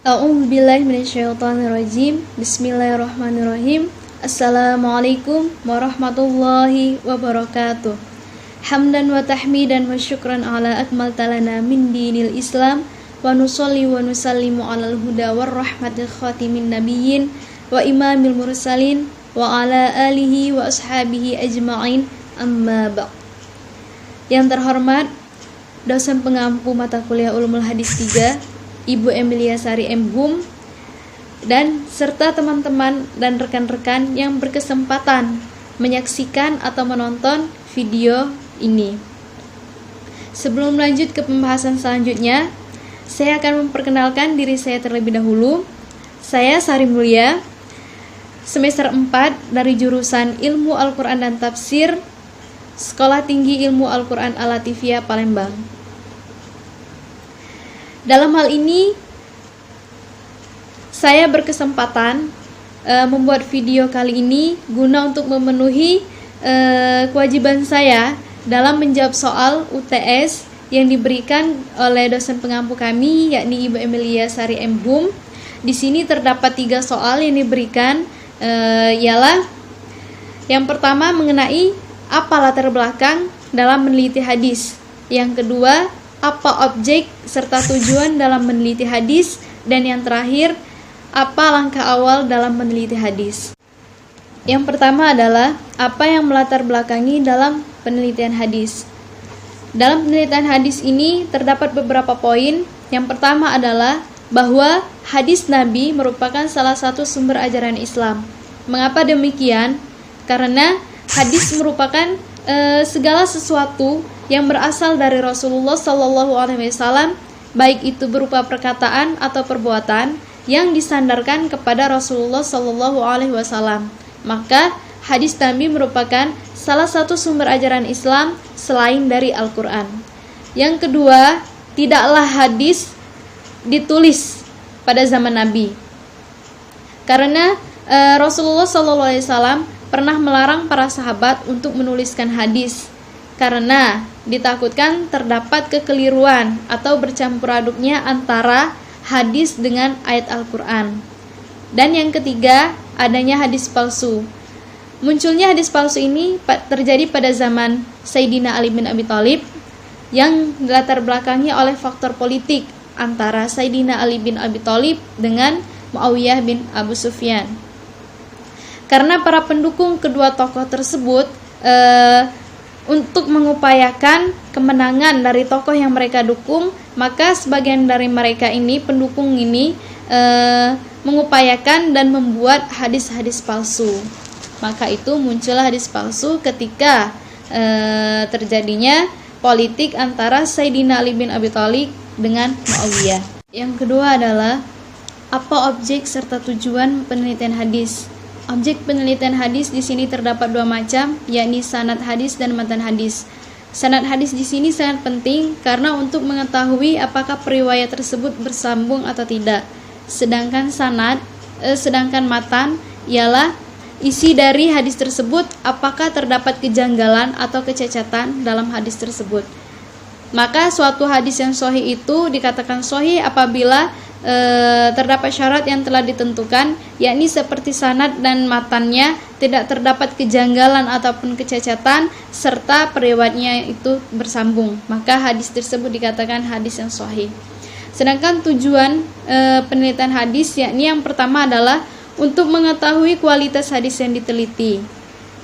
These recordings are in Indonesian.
A'udzubillahi minasyaitonirrajim. Bismillahirrahmanirrahim. Assalamualaikum warahmatullahi wabarakatuh. Hamdan wa tahmidan wa syukran ala akmal talana min dinil Islam wa nusolli wa nusallimu alal huda war rahmatil khatimin nabiyyin wa imamil mursalin wa ala alihi wa ashabihi ajma'in, amma ba'd. Yang terhormat dosen pengampu mata kuliah Ulumul Hadis 3, Ibu Emilia Sari MHum, dan serta teman-teman dan rekan-rekan yang berkesempatan menyaksikan atau menonton video ini. Sebelum lanjut ke pembahasan selanjutnya, saya akan memperkenalkan diri saya terlebih dahulu. Saya Sari Mulia, semester 4 dari jurusan Ilmu Al-Quran dan Tafsir, Sekolah Tinggi Ilmu Al-Quran Al-Latifiyah, Palembang. Dalam hal ini, saya berkesempatan membuat video kali ini guna untuk memenuhi kewajiban saya dalam menjawab soal UTS yang diberikan oleh dosen pengampu kami, yakni Ibu Emilia Sari MHum. Di sini terdapat 3 soal yang diberikan, ialah yang pertama mengenai apa latar belakang dalam meneliti hadis, yang kedua apa objek serta tujuan dalam meneliti hadis, dan yang terakhir apa langkah awal dalam meneliti hadis. Yang pertama adalah apa yang melatar belakangi dalam penelitian hadis. Dalam penelitian hadis ini terdapat beberapa poin. Yang pertama adalah bahwa hadis Nabi merupakan salah satu sumber ajaran Islam. Mengapa demikian? Karena hadis merupakan segala sesuatu yang berasal dari Rasulullah SAW, baik itu berupa perkataan atau perbuatan yang disandarkan kepada Rasulullah SAW. Maka hadis Nabi merupakan salah satu sumber ajaran Islam selain dari Al-Quran. Yang kedua, tidaklah hadis ditulis pada zaman Nabi, karena Rasulullah SAW pernah melarang para sahabat untuk menuliskan hadis, karena ditakutkan terdapat kekeliruan atau bercampur aduknya antara hadis dengan ayat Al-Quran. Dan yang ketiga, adanya hadis palsu. Munculnya hadis palsu ini terjadi pada zaman Sayyidina Ali bin Abi Thalib, yang dilatar belakangi oleh faktor politik antara Sayyidina Ali bin Abi Thalib dengan Muawiyah bin Abu Sufyan. Karena para pendukung kedua tokoh tersebut untuk mengupayakan kemenangan dari tokoh yang mereka dukung, maka sebagian dari mereka ini, pendukung ini, mengupayakan dan membuat hadis-hadis palsu. Maka itu muncullah hadis palsu ketika terjadinya politik antara Sayyidina Ali bin Abi Thalib dengan Muawiyah. Yang kedua adalah apa objek serta tujuan penelitian hadis. Objek penelitian hadis di sini terdapat 2 macam, yakni sanad hadis dan matan hadis. Sanad hadis di sini sangat penting karena untuk mengetahui apakah periwayat tersebut bersambung atau tidak. Sedangkan matan ialah isi dari hadis tersebut, apakah terdapat kejanggalan atau kecacatan dalam hadis tersebut. Maka suatu hadis yang sahih itu dikatakan sahih apabila terdapat syarat yang telah ditentukan, yakni seperti sanad dan matannya tidak terdapat kejanggalan ataupun kecacatan serta periwayatnya itu bersambung, maka hadis tersebut dikatakan hadis yang sahih. Sedangkan tujuan penelitian hadis, yakni yang pertama adalah untuk mengetahui kualitas hadis yang diteliti,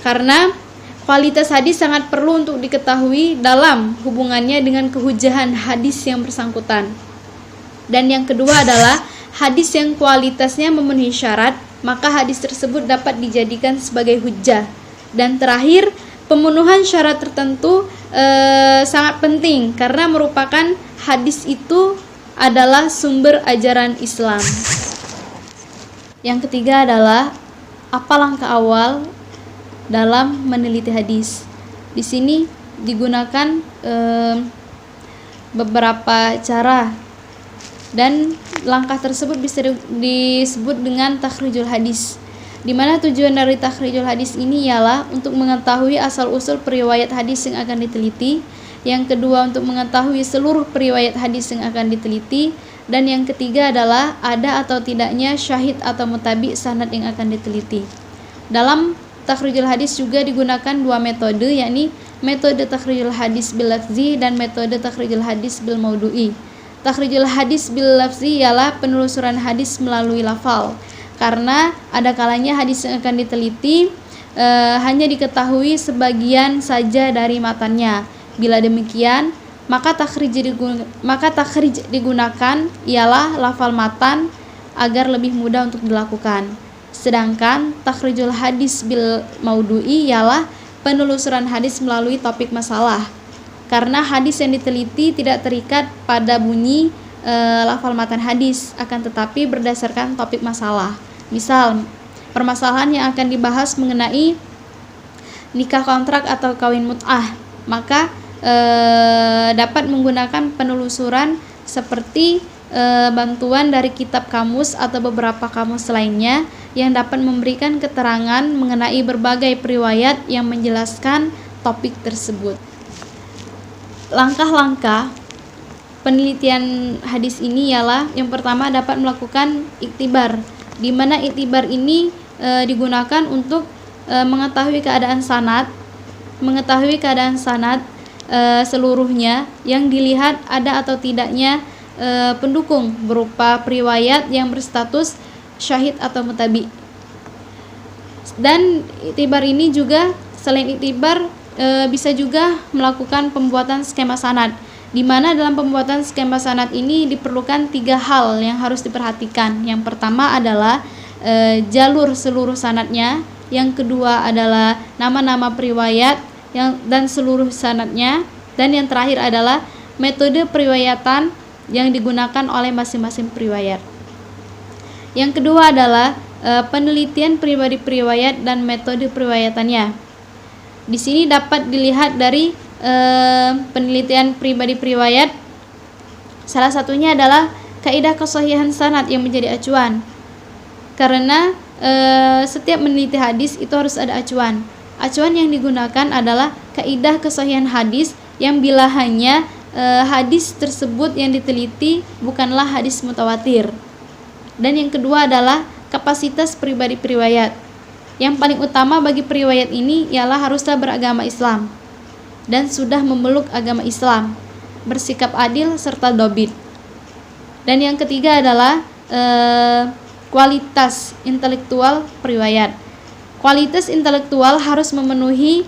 karena kualitas hadis sangat perlu untuk diketahui dalam hubungannya dengan kehujahan hadis yang bersangkutan. Dan yang kedua adalah hadis yang kualitasnya memenuhi syarat, maka hadis tersebut dapat dijadikan sebagai hujjah. Dan terakhir, pemenuhan syarat tertentu sangat penting karena merupakan hadis itu adalah sumber ajaran Islam. Yang ketiga adalah apa langkah awal dalam meneliti hadis. Di sini digunakan beberapa cara, dan langkah tersebut bisa disebut dengan takhrijul hadis, di mana tujuan dari takhrijul hadis ini ialah untuk mengetahui asal-usul periwayat hadis yang akan diteliti. Yang kedua, untuk mengetahui seluruh periwayat hadis yang akan diteliti. Dan yang ketiga adalah ada atau tidaknya syahid atau mutabi sanad yang akan diteliti. Dalam takhrijul hadis juga digunakan dua metode, yakni metode takhrijul hadis bil lafzi dan metode takhrijul hadis bil maudu'i. Takhrijul hadis bil lafzi ialah penelusuran hadis melalui lafal, karena ada kalanya hadis yang akan diteliti hanya diketahui sebagian saja dari matannya. Bila demikian, maka takhrij digunakan ialah lafal matan agar lebih mudah untuk dilakukan. Sedangkan takhrijul hadis bil maudu'i ialah penelusuran hadis melalui topik masalah, karena hadis yang diteliti tidak terikat pada bunyi lafal matan hadis, akan tetapi berdasarkan topik masalah. Misal, permasalahan yang akan dibahas mengenai nikah kontrak atau kawin mut'ah, maka dapat menggunakan penelusuran seperti bantuan dari kitab kamus atau beberapa kamus lainnya yang dapat memberikan keterangan mengenai berbagai riwayat yang menjelaskan topik tersebut. Langkah-langkah penelitian hadis ini ialah yang pertama dapat melakukan iktibar, di mana iktibar ini digunakan untuk mengetahui keadaan sanad seluruhnya, yang dilihat ada atau tidaknya pendukung berupa riwayat yang berstatus syahid atau mutabi. Dan iktibar ini juga selain iktibar bisa juga melakukan pembuatan skema sanad, di mana dalam pembuatan skema sanad ini diperlukan 3 hal yang harus diperhatikan. Yang pertama adalah jalur seluruh sanadnya, yang kedua adalah nama-nama periwayat dan seluruh sanadnya, dan yang terakhir adalah metode periwayatan yang digunakan oleh masing-masing periwayat. Yang kedua adalah penelitian pribadi periwayat dan metode periwayatannya. Di sini dapat dilihat dari penelitian pribadi periwayat, salah satunya adalah kaidah kesahihan sanad yang menjadi acuan, karena setiap meneliti hadis itu harus ada acuan. Acuan yang digunakan adalah kaidah kesahihan hadis, yang bila hanya hadis tersebut yang diteliti bukanlah hadis mutawatir. Dan yang kedua adalah kapasitas pribadi periwayat. Yang paling utama bagi periwayat ini ialah haruslah beragama Islam dan sudah memeluk agama Islam, bersikap adil serta dobit. Dan yang ketiga adalah kualitas intelektual periwayat. Kualitas intelektual harus memenuhi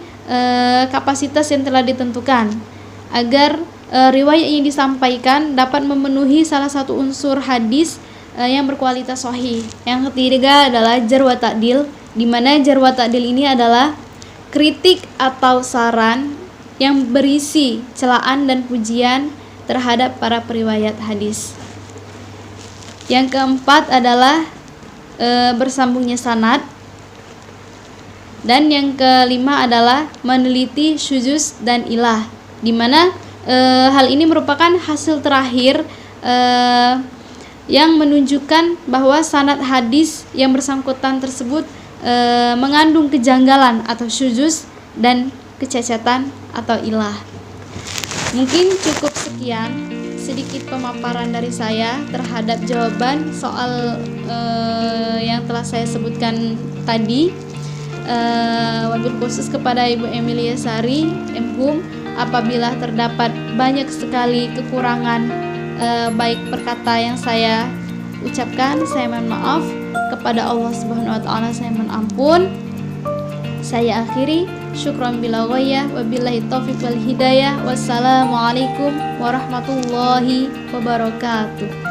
kapasitas yang telah ditentukan agar riwayat yang disampaikan dapat memenuhi salah satu unsur hadis yang berkualitas sahih. Yang ketiga adalah jar wa ta'dil, di mana jar wa ta'dil ini adalah kritik atau saran yang berisi celaan dan pujian terhadap para periwayat hadis. Yang keempat adalah bersambungnya sanad. Dan yang kelima adalah meneliti syuzuz dan ilah, di mana hal ini merupakan hasil terakhir yang menunjukkan bahwa sanad hadis yang bersangkutan tersebut mengandung kejanggalan atau syuzuz dan kecacatan atau ilah. Mungkin cukup sekian sedikit pemaparan dari saya terhadap jawaban soal yang telah saya sebutkan tadi. Wabil khusus kepada Ibu Emilia Sari, MHum, apabila terdapat banyak sekali kekurangan baik perkata yang saya ucapkan, saya mohon maaf. Kepada Allah Subhanahu wa taala saya mohon ampun. Saya akhiri, syukran bila ghayah, wabillahi taufiq wal hidayah. Wassalamualaikum warahmatullahi wabarakatuh.